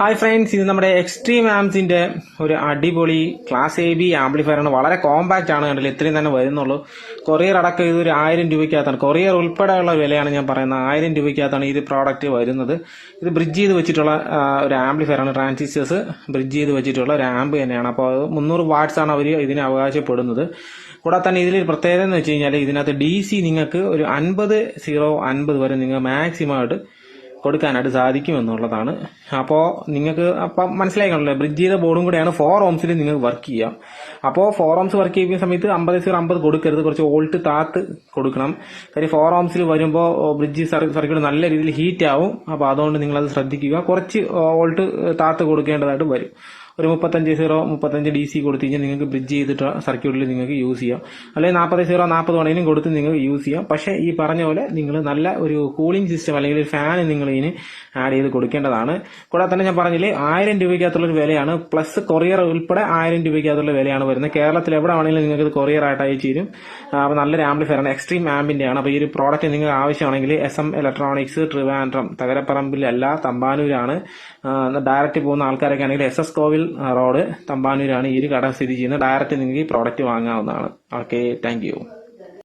Hi friends, ഇത് നമ്മുടെ extreme ആംസിന്റെ ഒരു അടിപൊളി ക്ലാസ് എ ബി ആംപ്ലിഫയർ ആണ്. വളരെ കോമ്പാക്റ്റ് ആണ്. കണ്ടില്ല, ഇത്രയും തന്നെ വരുന്നുള്ളൂ. കൊറിയർ അടക്കം ഇതൊരു 1000 രൂപയ്ക്കകത്താണ്. കൊറിയർ ഉൾപ്പെടെയുള്ള വിലയാണ് ഞാൻ പറയുന്നത്. 1000 രൂപയ്ക്കകത്താണ് ഈ പ്രോഡക്റ്റ് വരുന്നത്. ഇത് ബ്രിഡ്ജ് ചെയ്ത് വെച്ചിട്ടുള്ള ഒരു ആംപ്ലിഫയർ ആണ്. ട്രാൻസിസ്റ്റേഴ്സ് ബ്രിഡ്ജ് ചെയ്ത് വെച്ചിട്ടുള്ള ഒരു ആംബ് തന്നെയാണ്. അപ്പോൾ 300 വാട്ട്സ് ആണ് അവർ ഇതിന് അവകാശപ്പെടുന്നത്. കൂടാതെ തന്നെ ഇതിൽ പ്രത്യേകത എന്ന് വെച്ച് കഴിഞ്ഞാൽ ഇതിനകത്ത് DC നിങ്ങൾക്ക് ഒരു 50 വരെ നിങ്ങൾ മാക്സിമം ആയിട്ട് കൊടുക്കാനായിട്ട് സാധിക്കും എന്നുള്ളതാണ്. അപ്പോൾ നിങ്ങൾക്ക് അപ്പം മനസ്സിലായിക്കണല്ലോ, ബ്രിഡ്ജ് ചെയ്ത ബോർഡും കൂടെയാണ് 4 ohms നിങ്ങൾക്ക് വർക്ക് ചെയ്യാം. അപ്പോൾ 4 ohms വർക്ക് ചെയ്യുന്ന സമയത്ത് 50 കൊടുക്കരുത്, കുറച്ച് വോൾട്ട് താത്ത് കൊടുക്കണം. കാര്യം 4 ohms വരുമ്പോൾ ബ്രിഡ്ജ് സർക്യൂട്ട് നല്ല രീതിയിൽ ഹീറ്റ് ആവും. അപ്പോൾ അതുകൊണ്ട് നിങ്ങളത് ശ്രദ്ധിക്കുക. കുറച്ച് വോൾട്ട് താത്ത് കൊടുക്കേണ്ടതായിട്ട് വരും. ഒരു 35 DC കൊടുത്തു കഴിഞ്ഞാൽ നിങ്ങൾക്ക് ബ്രിഡ്ജ് ചെയ്തിട്ട് സർക്യൂട്ടിൽ നിങ്ങൾക്ക് യൂസ് ചെയ്യാം. അല്ലെങ്കിൽ 40 വേണമെങ്കിലും കൊടുത്ത് നിങ്ങൾക്ക് യൂസ് ചെയ്യാം. പക്ഷേ ഈ പറഞ്ഞ പോലെ നിങ്ങൾ നല്ല ഒരു കൂളിംഗ് സിസ്റ്റം അല്ലെങ്കിൽ ഒരു ഫാൻ നിങ്ങൾ ഇതിന് ആഡ് ചെയ്ത് കൊടുക്കേണ്ടതാണ്. കൂടാതെ തന്നെ ഞാൻ പറഞ്ഞില്ലേ, 1000 രൂപയ്ക്കകത്തുള്ള ഒരു വിലയാണ്. പ്ലസ് കൊറിയർ ഉൾപ്പെടെ 1000 രൂപയ്ക്കകത്തുള്ള വിലയാണ് വരുന്നത്. കേരളത്തിൽ എവിടെ വേണമെങ്കിലും നിങ്ങൾക്ക് ഇത് കൊറിയർ ആയിട്ട് അയച്ചു തരും. അപ്പോൾ നല്ലൊരു ആംപ്ലിഫയർ ആണ്, എക്സ്ട്രീം ആംബിന്റെ ആണ്. അപ്പോൾ ഈ ഒരു പ്രോഡക്റ്റ് നിങ്ങൾക്ക് ആവശ്യമാണെങ്കിൽ SM ഇലക്ട്രോണിക്സ്, ട്രിവാൻഡ്രം, തകരപ്പറമ്പിലല്ല, തമ്പാനൂരാണ്. ഡയറക്റ്റ് പോകുന്ന ആൾക്കാരൊക്കെ ആണെങ്കിൽ SS കോവിൽ റോഡ്, തമ്പാനൂരാണ് ഈ ഒരു കട സ്ഥിതി ചെയ്യുന്നത്. ഡയറക്റ്റ് നിങ്ങൾക്ക് ഈ പ്രോഡക്റ്റ് വാങ്ങാവുന്നതാണ്. Okay, thank U.